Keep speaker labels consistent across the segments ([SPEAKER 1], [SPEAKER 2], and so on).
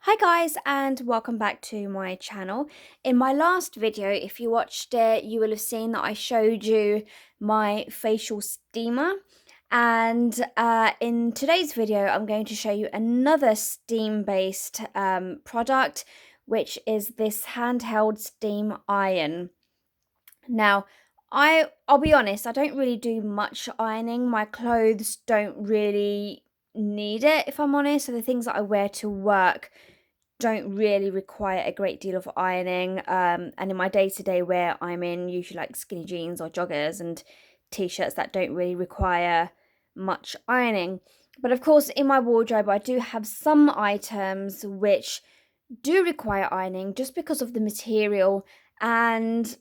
[SPEAKER 1] Hi guys, and welcome back to my channel. In my last video, if you watched it, you will have seen that I showed you my facial steamer. And in today's video, I'm going to show you another steam-based product, which is this handheld steam iron. Now, I'll be honest, I don't really do much ironing. My clothes don't really need it, if I'm honest. So the things that I wear to work don't really require a great deal of ironing. And in my day-to-day wear, I'm in usually like skinny jeans or joggers and t-shirts that don't really require much ironing. But of course, in my wardrobe, I do have some items which do require ironing just because of the material, and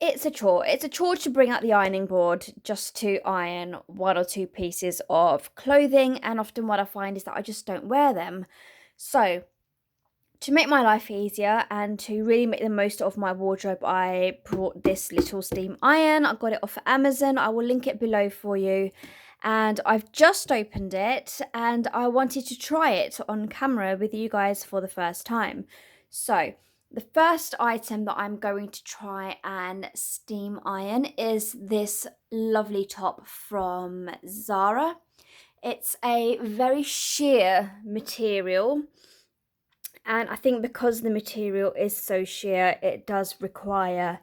[SPEAKER 1] it's a chore. It's a chore to bring out the ironing board just to iron one or two pieces of clothing, and often what I find is that I just don't wear them. So to make my life easier and to really make the most of my wardrobe, I brought this little steam iron. I got it off Amazon. I will link it below for you. And I've just opened it and I wanted to try it on camera with you guys for the first time. So the first item that I'm going to try and steam iron is this lovely top from Zara. It's a very sheer material. And I think because the material is so sheer, it does require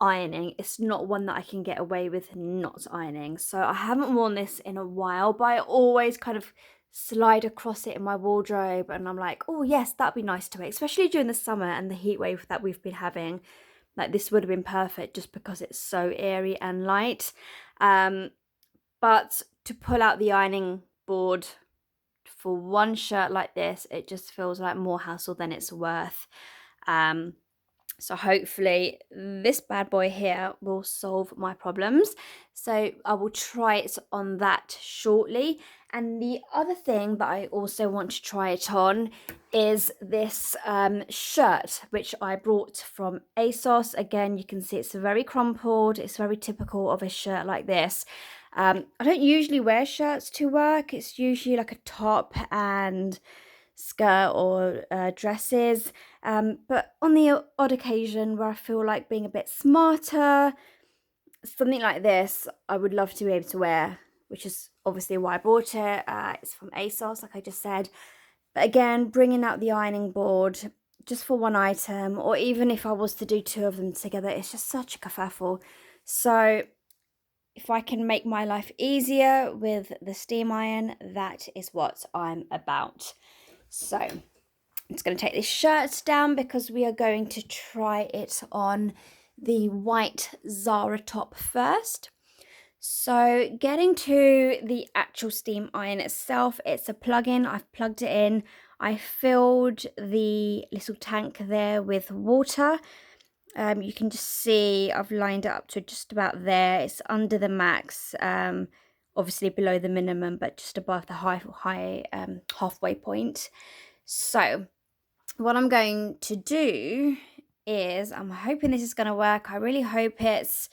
[SPEAKER 1] ironing. It's not one that I can get away with not ironing. So I haven't worn this in a while, but I always kind of slide across it in my wardrobe and I'm like, oh yes, that'd be nice to wear, especially during the summer and the heat wave that we've been having. Like this would have been perfect just because it's so airy and light. But to pull out the ironing board for one shirt like this, it just feels like more hassle than it's worth. So hopefully this bad boy here will solve my problems. So I will try it on that shortly. And the other thing that I also want to try it on is this shirt, which I brought from ASOS. Again, you can see it's very crumpled. It's very typical of a shirt like this. I don't usually wear shirts to work. It's usually like a top and skirt or dresses. But on the odd occasion where I feel like being a bit smarter, something like this, I would love to be able to wear, which is obviously why I bought it. It's from ASOS, like I just said. But again, bringing out the ironing board just for one item, or even if I was to do two of them together, it's just such a kerfuffle. So if I can make my life easier with the steam iron, that is what I'm about. So I'm just going to take this shirt down because we are going to try it on the white Zara top first. So getting to the actual steam iron itself, it's a plug-in. I've plugged it in. I filled the little tank there with water. You can just see I've lined it up to just about there. It's under the max, obviously below the minimum, but just above the halfway point. So what I'm going to do is, I'm hoping this is going to work. I really hope it's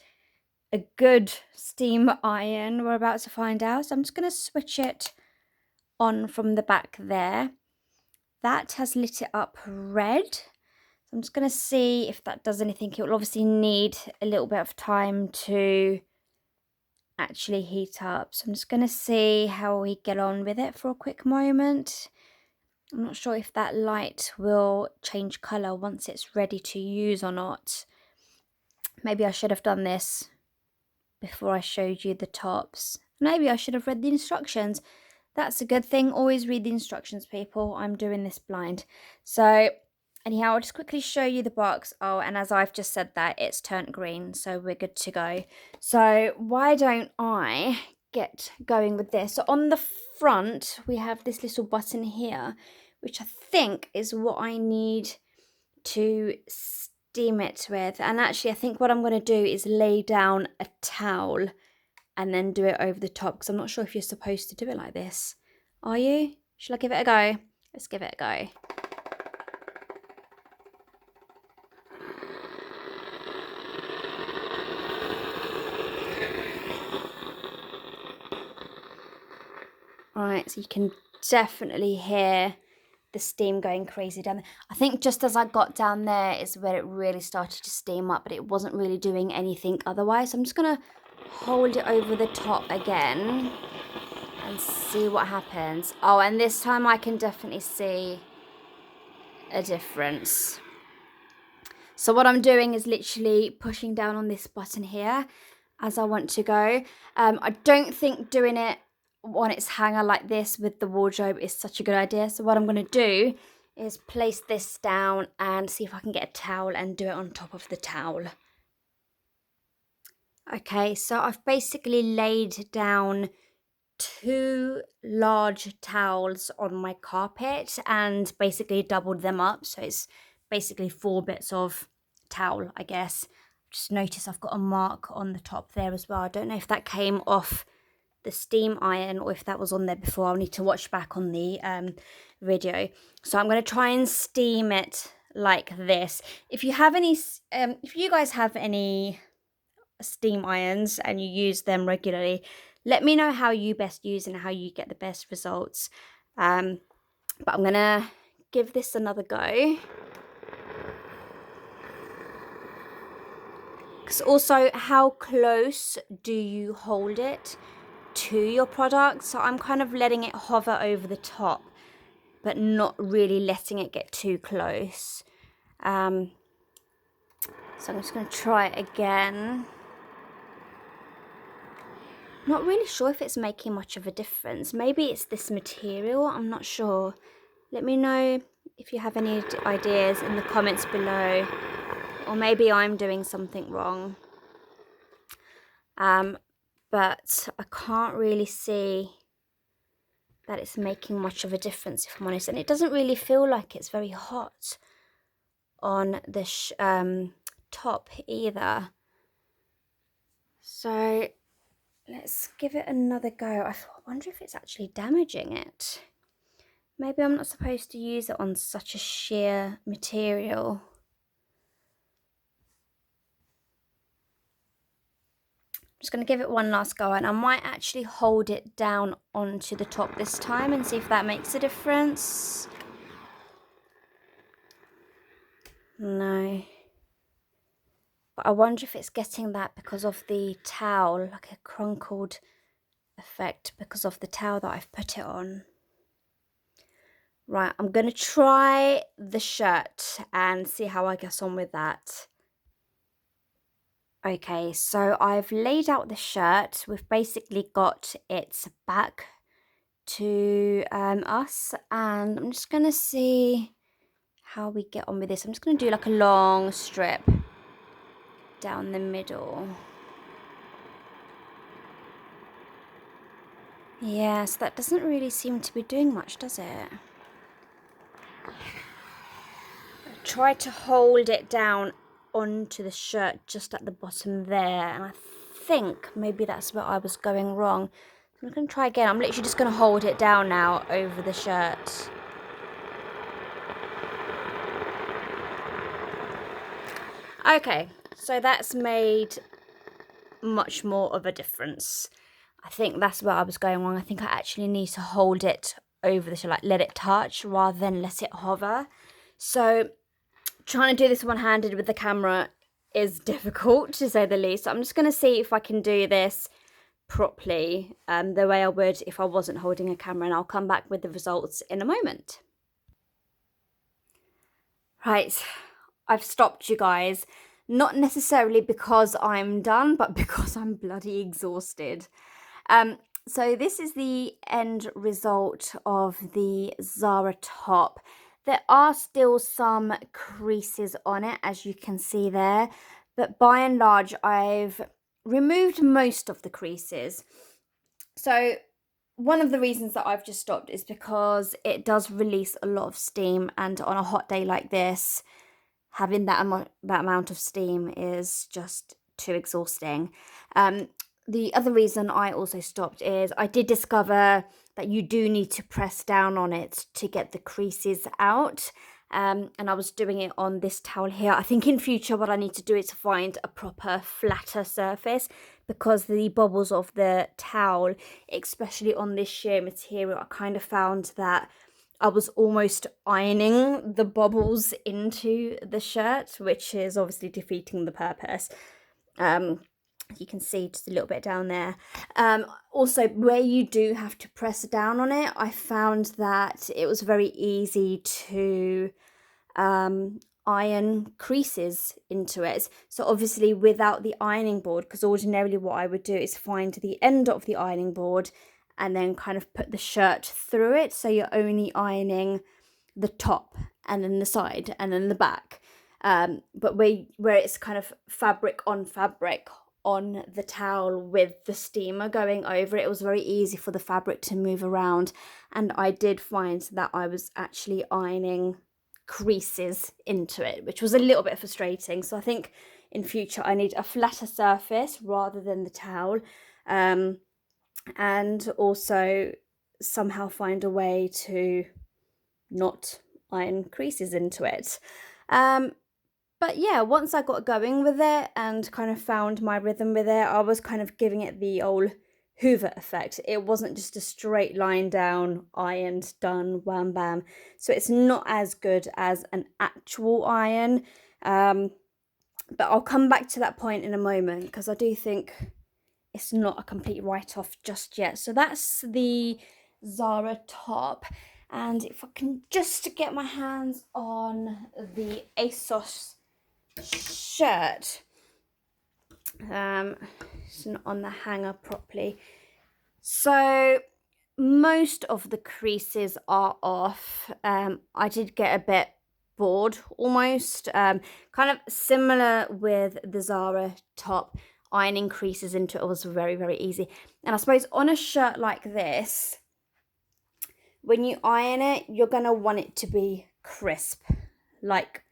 [SPEAKER 1] a good steam iron. We're about to find out. So I'm just going to switch it on from the back there. That has lit it up red. I'm just going to see if that does anything. It will obviously need a little bit of time to actually heat up. So I'm just going to see how we get on with it for a quick moment. I'm not sure if that light will change colour once it's ready to use or not. Maybe I should have done this before I showed you the tops. Maybe I should have read the instructions. That's a good thing. Always read the instructions, people. I'm doing this blind. So anyhow, I'll just quickly show you the box. Oh, and as I've just said that, it's turned green, so we're good to go. So why don't I get going with this? So on the front, we have this little button here, which I think is what I need to steam it with. And actually, I think what I'm going to do is lay down a towel and then do it over the top, because I'm not sure if you're supposed to do it like this. Are you? Shall I give it a go? Let's give it a go. Alright, so you can definitely hear the steam going crazy down there. I think just as I got down there is where it really started to steam up, but it wasn't really doing anything otherwise. So I'm just going to hold it over the top again and see what happens. Oh, and this time I can definitely see a difference. So what I'm doing is literally pushing down on this button here as I want to go. I don't think doing it on its hanger like this with the wardrobe is such a good idea. So what I'm going to do is place this down and see if I can get a towel and do it on top of the towel. Okay, so I've basically laid down 2 large towels on my carpet and basically doubled them up. So it's basically 4 bits of towel, I guess. Just notice I've got a mark on the top there as well. I don't know if that came off the steam iron or if that was on there before. I'll need to watch back on the video. So I'm going to try and steam it like this. If you have any, if you guys have any steam irons and you use them regularly, let me know how you best use and how you get the best results. But I'm going to give this another go. Because also, how close do you hold it to your product? So I'm kind of letting it hover over the top, but not really letting it get too close. So I'm just going to try it again. Not really sure if it's making much of a difference. Maybe it's this material, I'm not sure. Let me know if you have any ideas in the comments below. Or maybe I'm doing something wrong. But I can't really see that it's making much of a difference, if I'm honest. And it doesn't really feel like it's very hot on the top either. So let's give it another go. I wonder if it's actually damaging it. Maybe I'm not supposed to use it on such a sheer material. I'm just going to give it one last go, and I might actually hold it down onto the top this time and see if that makes a difference. No. But I wonder if it's getting that because of the towel, like a crunkled effect because of the towel that I've put it on. Right, I'm going to try the shirt and see how I get on with that. Okay, so I've laid out the shirt. We've basically got its back to us, and I'm just going to see how we get on with this. I'm just going to do like a long strip down the middle. Yeah, so that doesn't really seem to be doing much, does it? I tried to hold it down onto the shirt just at the bottom there, and I think maybe that's where I was going wrong. I'm going to try again. I'm literally just going to hold it down now over the shirt. Okay, so that's made much more of a difference. I think that's where I was going wrong. I think I actually need to hold it over the shirt, like let it touch rather than let it hover. So trying to do this one-handed with the camera is difficult, to say the least. So I'm just going to see if I can do this properly, the way I would if I wasn't holding a camera, and I'll come back with the results in a moment. Right, I've stopped, you guys. Not necessarily because I'm done, but because I'm bloody exhausted. So this is the end result of the Zara top. There are still some creases on it, as you can see there, but by and large, I've removed most of the creases. So one of the reasons that I've just stopped is because it does release a lot of steam, and on a hot day like this, having that amount of steam is just too exhausting. The other reason I also stopped is I did discover that you do need to press down on it to get the creases out. And I was doing it on this towel here. I think in future what I need to do is find a proper flatter surface, because the bubbles of the towel, especially on this sheer material, I kind of found that I was almost ironing the bobbles into the shirt, which is obviously defeating the purpose. You can see just a little bit down there. Also, where you do have to press down on it, I found that it was very easy to iron creases into it. So obviously without the ironing board, because ordinarily what I would do is find the end of the ironing board and then kind of put the shirt through it, so you're only ironing the top and then the side and then the back. But where it's kind of fabric on the towel with the steamer going over it, it was very easy for the fabric to move around, and I did find that I was actually ironing creases into it, which was a little bit frustrating. So I think in future I need a flatter surface rather than the towel, and also somehow find a way to not iron creases into it. But yeah, once I got going with it and kind of found my rhythm with it, I was kind of giving it the old Hoover effect. It wasn't just a straight line down, ironed, done, wham bam. So it's not as good as an actual iron. But I'll come back to that point in a moment, because I do think it's not a complete write-off just yet. So that's the Zara top. And if I can just get my hands on the ASOS shirt. It's not on the hanger properly. So most of the creases are off. I did get a bit bored almost. Kind of similar with the Zara top. Ironing creases into it was very, very easy. And I suppose on a shirt like this, when you iron it, you're going to want it to be crisp. Like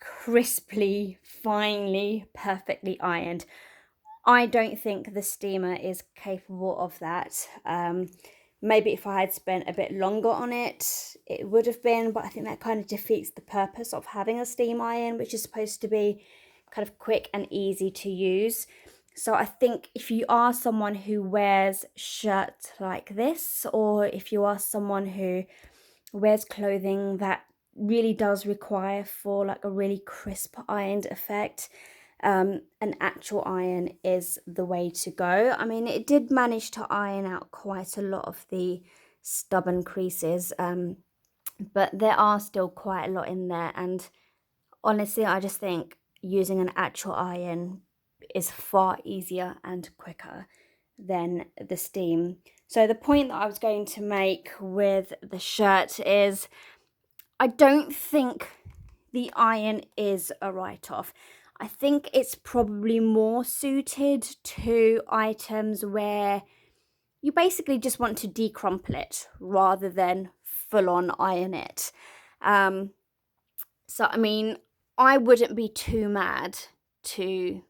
[SPEAKER 1] crisply, finely, perfectly ironed. I don't think the steamer is capable of that. Maybe if I had spent a bit longer on it, it would have been, but I think that kind of defeats the purpose of having a steam iron, which is supposed to be kind of quick and easy to use. So I think if you are someone who wears shirts like this, or if you are someone who wears clothing that really does require for like a really crisp ironed effect, an actual iron is the way to go. I mean, it did manage to iron out quite a lot of the stubborn creases, but there are still quite a lot in there, and honestly I just think using an actual iron is far easier and quicker than the steam. So the point that I was going to make with the shirt is I don't think the iron is a write-off. I think it's probably more suited to items where you basically just want to decrumple it rather than full-on iron it. So, I mean, I wouldn't be too mad to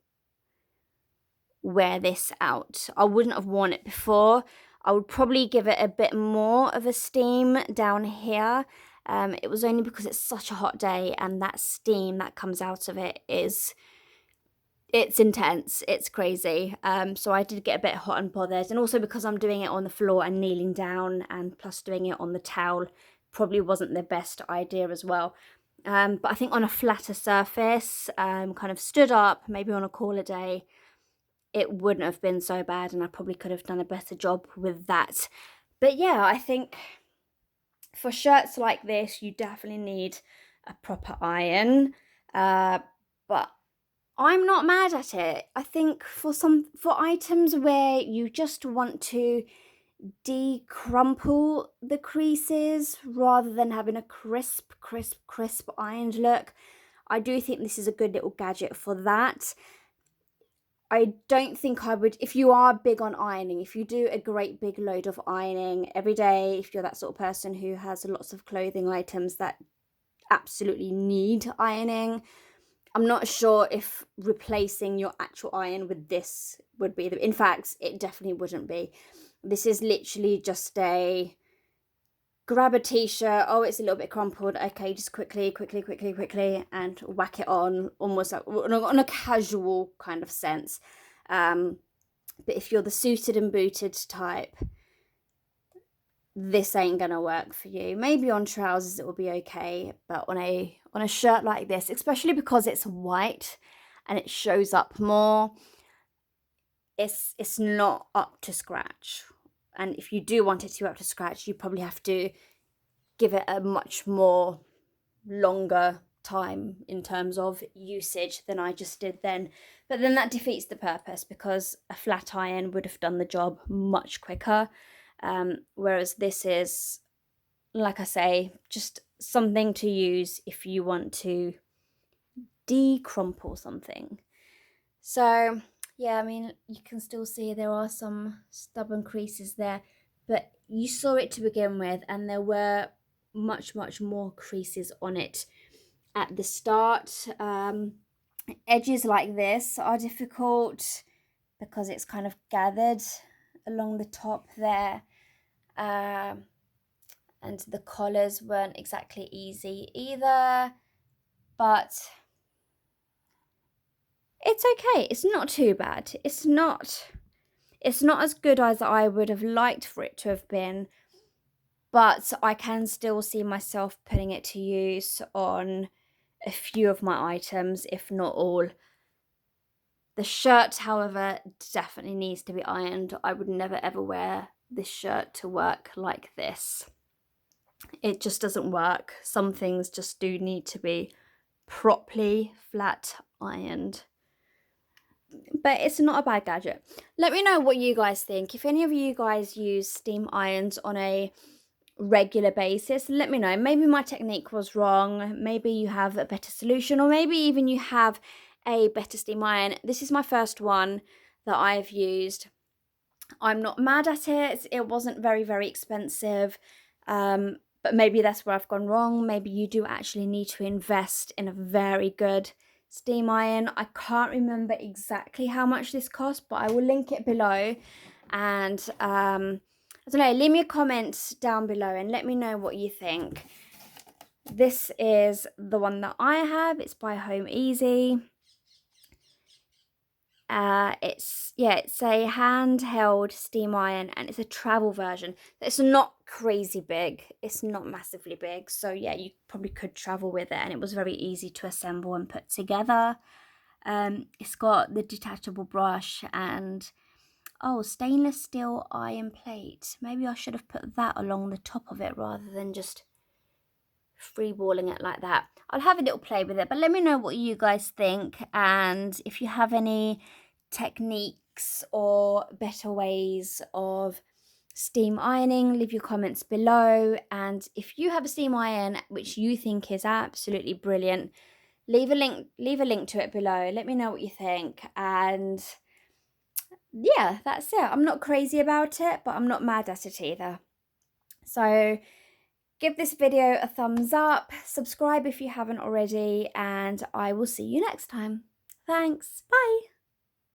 [SPEAKER 1] wear this out. I wouldn't have worn it before. I would probably give it a bit more of a steam down here. It was only because it's such a hot day and that steam that comes out of it it's intense, it's crazy. So I did get a bit hot and bothered, and also because I'm doing it on the floor and kneeling down, and plus doing it on the towel probably wasn't the best idea as well. But I think on a flatter surface, kind of stood up, maybe on a cooler day, it wouldn't have been so bad, and I probably could have done a better job with that. But yeah, I think for shirts like this, you definitely need a proper iron. But I'm not mad at it. I think for items where you just want to decrumple the creases rather than having a crisp ironed look, I do think this is a good little gadget for that. I don't think I would, if you are big on ironing, if you do a great big load of ironing every day, if you're that sort of person who has lots of clothing items that absolutely need ironing, I'm not sure if replacing your actual iron with this would be in fact, it definitely wouldn't be. This is literally just a grab a t-shirt, oh, it's a little bit crumpled, okay, just quickly, and whack it on, almost like on a casual kind of sense. But if you're the suited and booted type, this ain't gonna work for you. Maybe on trousers it will be okay, but on a shirt like this, especially because it's white and it shows up more, it's not up to scratch. And if you do want it to be up to scratch, you probably have to give it a much more longer time in terms of usage than I just did then. But then that defeats the purpose, because a flat iron would have done the job much quicker. Whereas this is, like I say, just something to use if you want to decrumple something. So yeah, I mean, you can still see there are some stubborn creases there, but you saw it to begin with, and there were much more creases on it at the start. Edges like this are difficult because it's kind of gathered along the top there, and the collars weren't exactly easy either, but it's okay. It's not too bad. It's not as good as I would have liked for it to have been, but I can still see myself putting it to use on a few of my items, if not all. The shirt, however, definitely needs to be ironed. I would never ever wear this shirt to work like this. It just doesn't work. Some things just do need to be properly flat ironed. But it's not a bad gadget. Let me know what you guys think. If any of you guys use steam irons on a regular basis, let me know. Maybe my technique was wrong. Maybe you have a better solution, or maybe even you have a better steam iron. This is my first one that I've used. I'm not mad at it. It wasn't very expensive. But maybe that's where I've gone wrong. Maybe you do actually need to invest in a very good steam iron. I can't remember exactly how much this cost, but I will link it below. And I don't know, leave me a comment down below and let me know what you think. This is the one that I have. It's by Home Easy. It's a handheld steam iron, and it's a travel version. It's not crazy big. It's not massively big. So yeah, you probably could travel with it, and it was very easy to assemble and put together. It's got the detachable brush and stainless steel iron plate. Maybe I should have put that along the top of it rather than just freeballing it like that. I'll have a little play with it, but let me know what you guys think, and if you have any techniques or better ways of steam ironing, leave your comments below. And if you have a steam iron which you think is absolutely brilliant, leave a link to it below. Let me know what you think. And yeah, that's it. I'm not crazy about it, but I'm not mad at it either. So give this video a thumbs up, subscribe if you haven't already, and I will see you next time. Thanks, bye.